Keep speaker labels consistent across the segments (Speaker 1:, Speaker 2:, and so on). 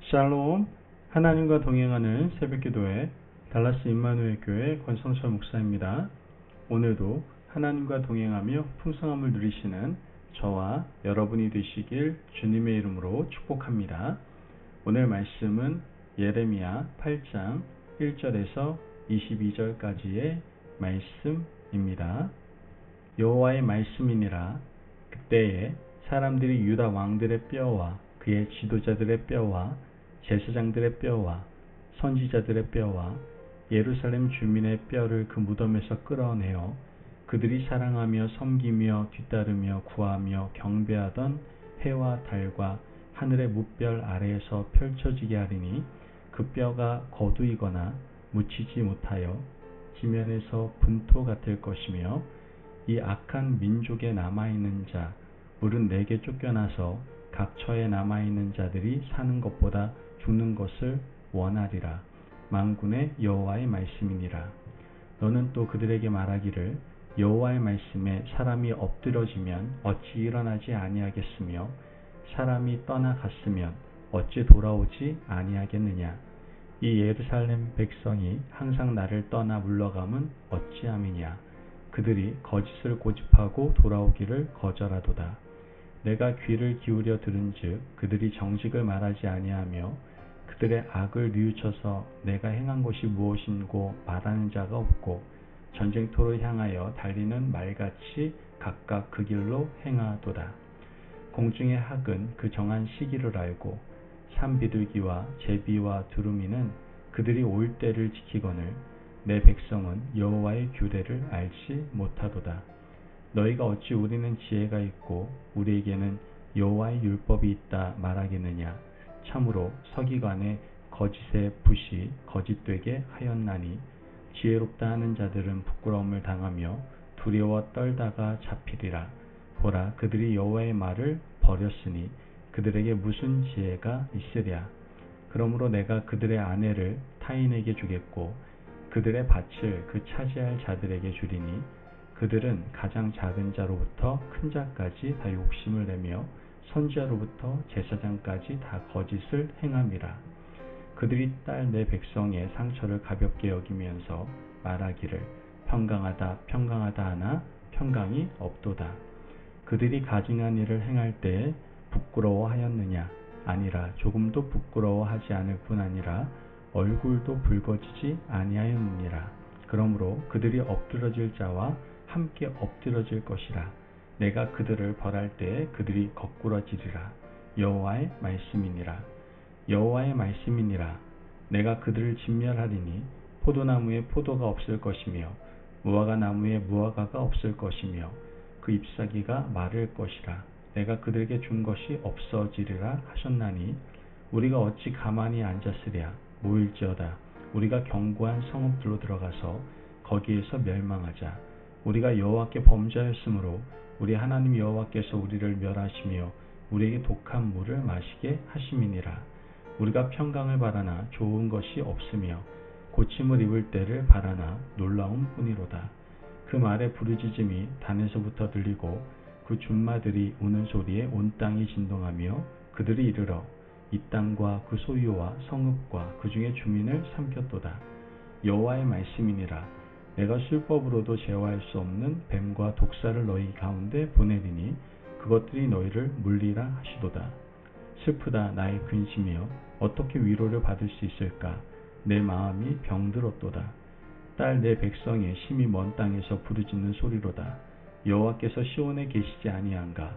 Speaker 1: 샬롬, 하나님과 동행하는 새벽기도회 달라스 임마누엘 교회 권성철 목사입니다. 오늘도 하나님과 동행하며 풍성함을 누리시는 저와 여러분이 되시길 주님의 이름으로 축복합니다. 오늘 말씀은 예레미야 8장 1절에서 22절까지의 말씀입니다. 여호와의 말씀이니라. 그때에 사람들이 유다 왕들의 뼈와 그의 지도자들의 뼈와 제사장들의 뼈와 선지자들의 뼈와 예루살렘 주민의 뼈를 그 무덤에서 끌어내어 그들이 사랑하며 섬기며 뒤따르며 구하며 경배하던 해와 달과 하늘의 무별 아래에서 펼쳐지게 하리니 그 뼈가 거두이거나 묻히지 못하여 지면에서 분토 같을 것이며 이 악한 민족에 남아있는 자 물은 내게 쫓겨나서 각 처에 남아있는 자들이 사는 것보다 죽는 것을 원하리라. 만군의 여호와의 말씀이니라. 너는 또 그들에게 말하기를 여호와의 말씀에 사람이 엎드러지면 어찌 일어나지 아니하겠으며 사람이 떠나갔으면 어찌 돌아오지 아니하겠느냐. 이 예루살렘 백성이 항상 나를 떠나 물러감은 어찌함이냐. 그들이 거짓을 고집하고 돌아오기를 거절하도다. 내가 귀를 기울여 들은즉 그들이 정직을 말하지 아니하며 그들의 악을 뉘우쳐서 내가 행한 것이 무엇인고 말하는 자가 없고 전쟁터로 향하여 달리는 말같이 각각 그 길로 행하도다. 공중의 학은 그 정한 시기를 알고 산비둘기와 제비와 두루미는 그들이 올 때를 지키거늘 내 백성은 여호와의 규례를 알지 못하도다. 너희가 어찌 우리는 지혜가 있고 우리에게는 여호와의 율법이 있다 말하겠느냐. 참으로 서기관의 거짓의 붓이 거짓되게 하였나니 지혜롭다 하는 자들은 부끄러움을 당하며 두려워 떨다가 잡히리라. 보라, 그들이 여호와의 말을 버렸으니 그들에게 무슨 지혜가 있으랴. 그러므로 내가 그들의 아내를 타인에게 주겠고 그들의 밭을 그 차지할 자들에게 주리니 그들은 가장 작은 자로부터 큰 자까지 다 욕심을 내며 선지자로부터 제사장까지 다 거짓을 행함이라. 그들이 딸 내 백성의 상처를 가볍게 여기면서 말하기를 평강하다 평강하다 하나 평강이 없도다. 그들이 가증한 일을 행할 때에 부끄러워하였느냐. 아니라 조금도 부끄러워하지 않을 뿐 아니라 얼굴도 붉어지지 아니하였느니라. 그러므로 그들이 엎드러질 자와 함께 엎드러질 것이라. 내가 그들을 벌할 때에 그들이 거꾸러지리라. 여호와의 말씀이니라. 여호와의 말씀이니라. 내가 그들을 진멸하리니 포도나무에 포도가 없을 것이며 무화과 나무에 무화과가 없을 것이며 그 잎사귀가 마를 것이라. 내가 그들에게 준 것이 없어지리라 하셨나니 우리가 어찌 가만히 앉았으랴. 모일지어다. 우리가 견고한 성읍들로 들어가서 거기에서 멸망하자. 우리가 여호와께 범죄하였으므로 우리 하나님 여호와께서 우리를 멸하시며 우리에게 독한 물을 마시게 하심이니라. 우리가 평강을 바라나 좋은 것이 없으며 고침을 입을 때를 바라나 놀라움 뿐이로다. 그 말의 부르짖음이 단에서부터 들리고 그 준마들이 우는 소리에 온 땅이 진동하며 그들이 이르러 이 땅과 그 소유와 성읍과 그 중에 주민을 삼켰도다. 여호와의 말씀이니라. 내가 술법으로도 제어할 수 없는 뱀과 독사를 너희 가운데 보내리니 그것들이 너희를 물리라 하시도다. 슬프다 나의 근심이여 어떻게 위로를 받을 수 있을까. 내 마음이 병들었도다. 딸 내 백성의 심히 먼 땅에서 부르짖는 소리로다. 여호와께서 시온에 계시지 아니한가.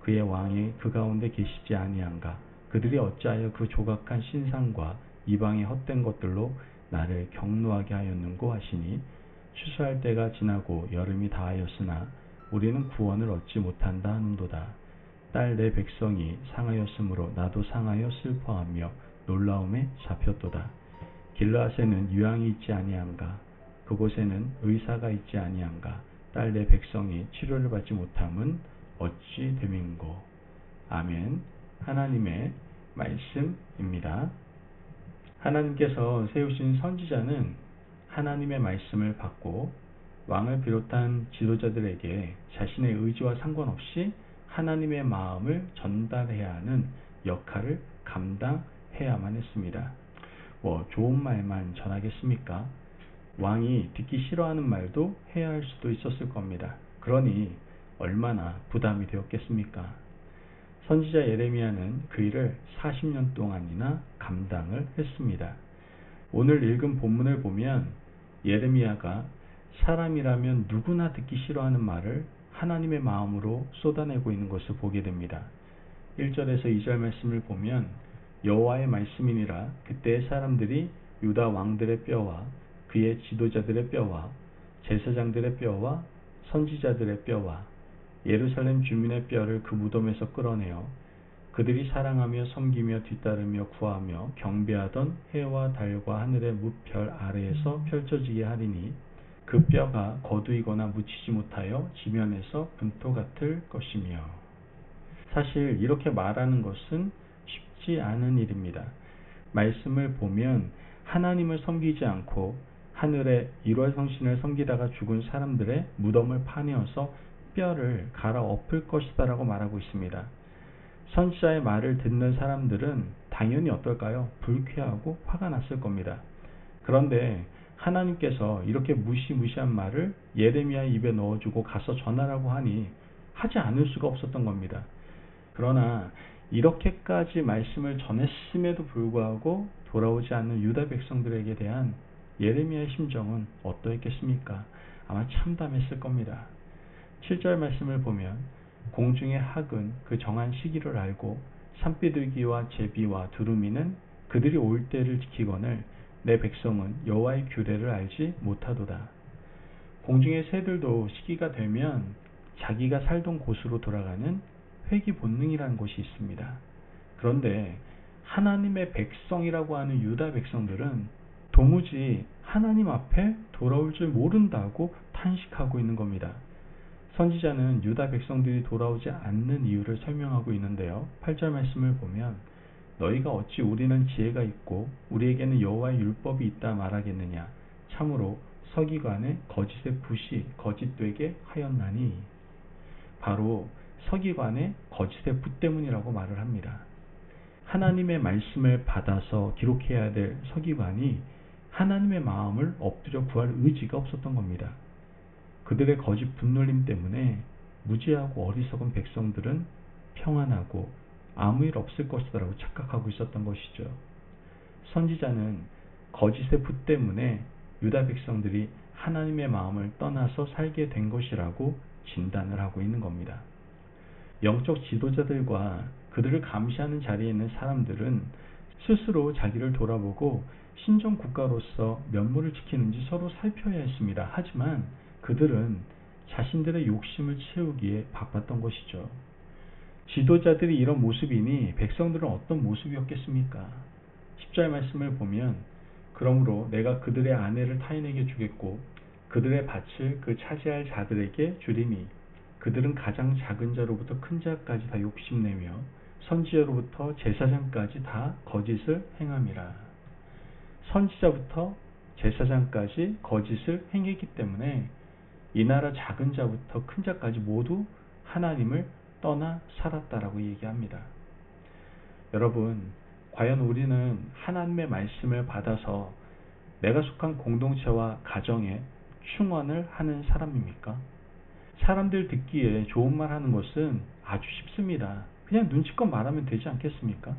Speaker 1: 그의 왕이 그 가운데 계시지 아니한가. 그들이 어찌하여 그 조각한 신상과 이방의 헛된 것들로 나를 경노하게 하였는고 하시니 추수할 때가 지나고 여름이 다하였으나 우리는 구원을 얻지 못한다 하는도다. 딸 내 백성이 상하였으므로 나도 상하여 슬퍼하며 놀라움에 잡혔도다. 길르앗에는 유황이 있지 아니한가. 그곳에는 의사가 있지 아니한가. 딸 내 백성이 치료를 받지 못함은 어찌 됨인고. 아멘. 하나님의 말씀입니다. 하나님께서 세우신 선지자는 하나님의 말씀을 받고 왕을 비롯한 지도자들에게 자신의 의지와 상관없이 하나님의 마음을 전달해야 하는 역할을 감당해야 해야만 했습니다. 좋은 말만 전하겠습니까? 왕이 듣기 싫어하는 말도 해야 할 수도 있었을 겁니다. 그러니 얼마나 부담이 되었겠습니까? 선지자 예레미야는 그 일을 40년 동안이나 감당을 했습니다. 오늘 읽은 본문을 보면 예레미야가 사람이라면 누구나 듣기 싫어하는 말을 하나님의 마음으로 쏟아내고 있는 것을 보게 됩니다. 1절에서 2절 말씀을 보면 여호와의 말씀이니라 그때의 사람들이 유다 왕들의 뼈와 그의 지도자들의 뼈와 제사장들의 뼈와 선지자들의 뼈와 예루살렘 주민의 뼈를 그 무덤에서 끌어내어 그들이 사랑하며 섬기며 뒤따르며 구하며 경배하던 해와 달과 하늘의 무별 아래에서 펼쳐지게 하리니 그 뼈가 거두이거나 묻히지 못하여 지면에서 분토 같을 것이며. 사실 이렇게 말하는 것은 쉽지 않은 일입니다. 말씀을 보면 하나님을 섬기지 않고 하늘의 일월성신을 섬기다가 죽은 사람들의 무덤을 파내어서 뼈를 갈아 엎을 것이다 라고 말하고 있습니다. 선지자의 말을 듣는 사람들은 당연히 어떨까요? 불쾌하고 화가 났을 겁니다. 그런데 하나님께서 이렇게 무시무시한 말을 예레미야 입에 넣어주고 가서 전하라고 하니 하지 않을 수가 없었던 겁니다. 그러나 이렇게까지 말씀을 전했음에도 불구하고 돌아오지 않는 유다 백성들에게 대한 예레미야의 심정은 어떠했겠습니까? 아마 참담했을 겁니다. 7절 말씀을 보면 공중의 학은 그 정한 시기를 알고 산비둘기와 제비와 두루미는 그들이 올 때를 지키거늘 내 백성은 여호와의 규례를 알지 못하도다. 공중의 새들도 시기가 되면 자기가 살던 곳으로 돌아가는 회귀 본능이라는 것이 있습니다. 그런데 하나님의 백성이라고 하는 유다 백성들은 도무지 하나님 앞에 돌아올 줄 모른다고 탄식하고 있는 겁니다. 선지자는 유다 백성들이 돌아오지 않는 이유를 설명하고 있는데요. 8절 말씀을 보면 너희가 어찌 우리는 지혜가 있고 우리에게는 여호와의 율법이 있다 말하겠느냐. 참으로 서기관의 거짓의 붓이 거짓되게 하였나니. 바로 서기관의 거짓의 붓 때문이라고 말을 합니다. 하나님의 말씀을 받아서 기록해야 될 서기관이 하나님의 마음을 엎드려 구할 의지가 없었던 겁니다. 그들의 거짓 분놀림 때문에 무지하고 어리석은 백성들은 평안하고 아무 일 없을 것이라고 착각하고 있었던 것이죠. 선지자는 거짓의 붓 때문에 유다 백성들이 하나님의 마음을 떠나서 살게 된 것이라고 진단을 하고 있는 겁니다. 영적 지도자들과 그들을 감시하는 자리에 있는 사람들은 스스로 자기를 돌아보고 신정 국가로서 면모를 지키는지 서로 살펴야 했습니다. 하지만 그들은 자신들의 욕심을 채우기에 바빴던 것이죠. 지도자들이 이런 모습이니 백성들은 어떤 모습이었겠습니까? 10절 말씀을 보면 그러므로 내가 그들의 아내를 타인에게 주겠고 그들의 밭을 그 차지할 자들에게 주리니 그들은 가장 작은 자로부터 큰 자까지 다 욕심내며 선지자로부터 제사장까지 다 거짓을 행함이라. 선지자부터 제사장까지 거짓을 행했기 때문에 이 나라 작은 자부터 큰 자까지 모두 하나님을 떠나 살았다라고 얘기합니다. 여러분, 과연 우리는 하나님의 말씀을 받아서 내가 속한 공동체와 가정에 충원을 하는 사람입니까? 사람들 듣기에 좋은 말 하는 것은 아주 쉽습니다. 그냥 눈치껏 말하면 되지 않겠습니까?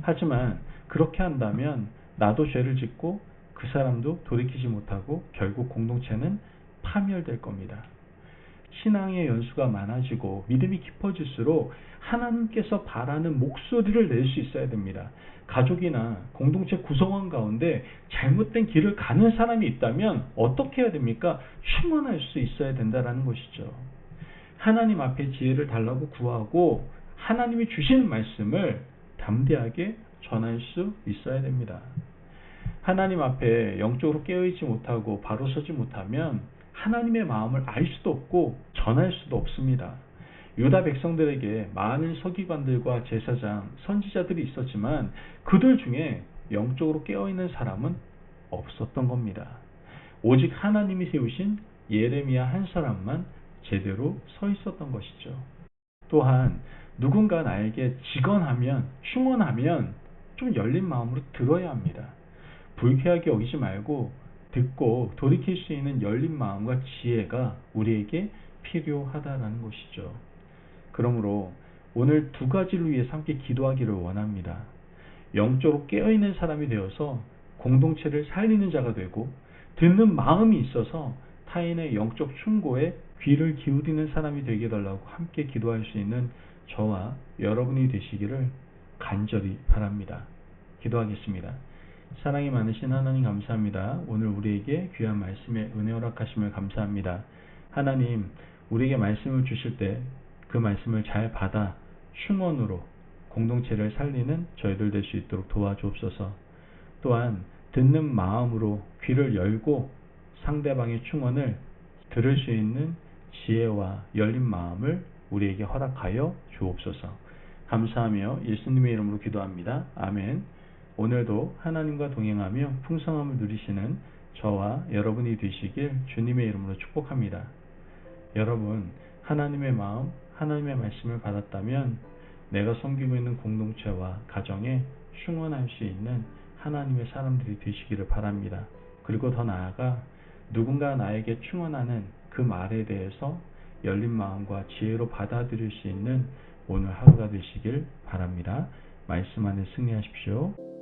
Speaker 1: 하지만 그렇게 한다면 나도 죄를 짓고 그 사람도 돌이키지 못하고 결국 공동체는 파멸될 겁니다. 신앙의 연수가 많아지고 믿음이 깊어질수록 하나님께서 바라는 목소리를 낼 수 있어야 됩니다. 가족이나 공동체 구성원 가운데 잘못된 길을 가는 사람이 있다면 어떻게 해야 됩니까? 충원할 수 있어야 된다는 것이죠. 하나님 앞에 지혜를 달라고 구하고 하나님이 주시는 말씀을 담대하게 전할 수 있어야 됩니다. 하나님 앞에 영적으로 깨어있지 못하고 바로 서지 못하면 하나님의 마음을 알 수도 없고 전할 수도 없습니다. 유다 백성들에게 많은 서기관들과 제사장, 선지자들이 있었지만 그들 중에 영적으로 깨어있는 사람은 없었던 겁니다. 오직 하나님이 세우신 예레미야 한 사람만 제대로 서 있었던 것이죠. 또한 누군가 나에게 직언하면, 충언하면 좀 열린 마음으로 들어야 합니다. 불쾌하게 여기지 말고 듣고 돌이킬 수 있는 열린 마음과 지혜가 우리에게 필요하다라는 것이죠. 그러므로 오늘 두 가지를 위해서 함께 기도하기를 원합니다. 영적으로 깨어있는 사람이 되어서 공동체를 살리는 자가 되고, 듣는 마음이 있어서 타인의 영적 충고에 귀를 기울이는 사람이 되게 해달라고 함께 기도할 수 있는 저와 여러분이 되시기를 간절히 바랍니다. 기도하겠습니다. 사랑이 많으신 하나님 감사합니다. 오늘 우리에게 귀한 말씀에 은혜 허락하심을 감사합니다. 하나님, 우리에게 말씀을 주실 때 그 말씀을 잘 받아 충원으로 공동체를 살리는 저희들 될 수 있도록 도와주옵소서. 또한 듣는 마음으로 귀를 열고 상대방의 충원을 들을 수 있는 지혜와 열린 마음을 우리에게 허락하여 주옵소서. 감사하며 예수님의 이름으로 기도합니다. 아멘. 오늘도 하나님과 동행하며 풍성함을 누리시는 저와 여러분이 되시길 주님의 이름으로 축복합니다. 여러분, 하나님의 마음, 하나님의 말씀을 받았다면 내가 섬기고 있는 공동체와 가정에 충원할 수 있는 하나님의 사람들이 되시기를 바랍니다. 그리고 더 나아가 누군가 나에게 충원하는 그 말에 대해서 열린 마음과 지혜로 받아들일 수 있는 오늘 하루가 되시길 바랍니다. 말씀 안에 승리하십시오.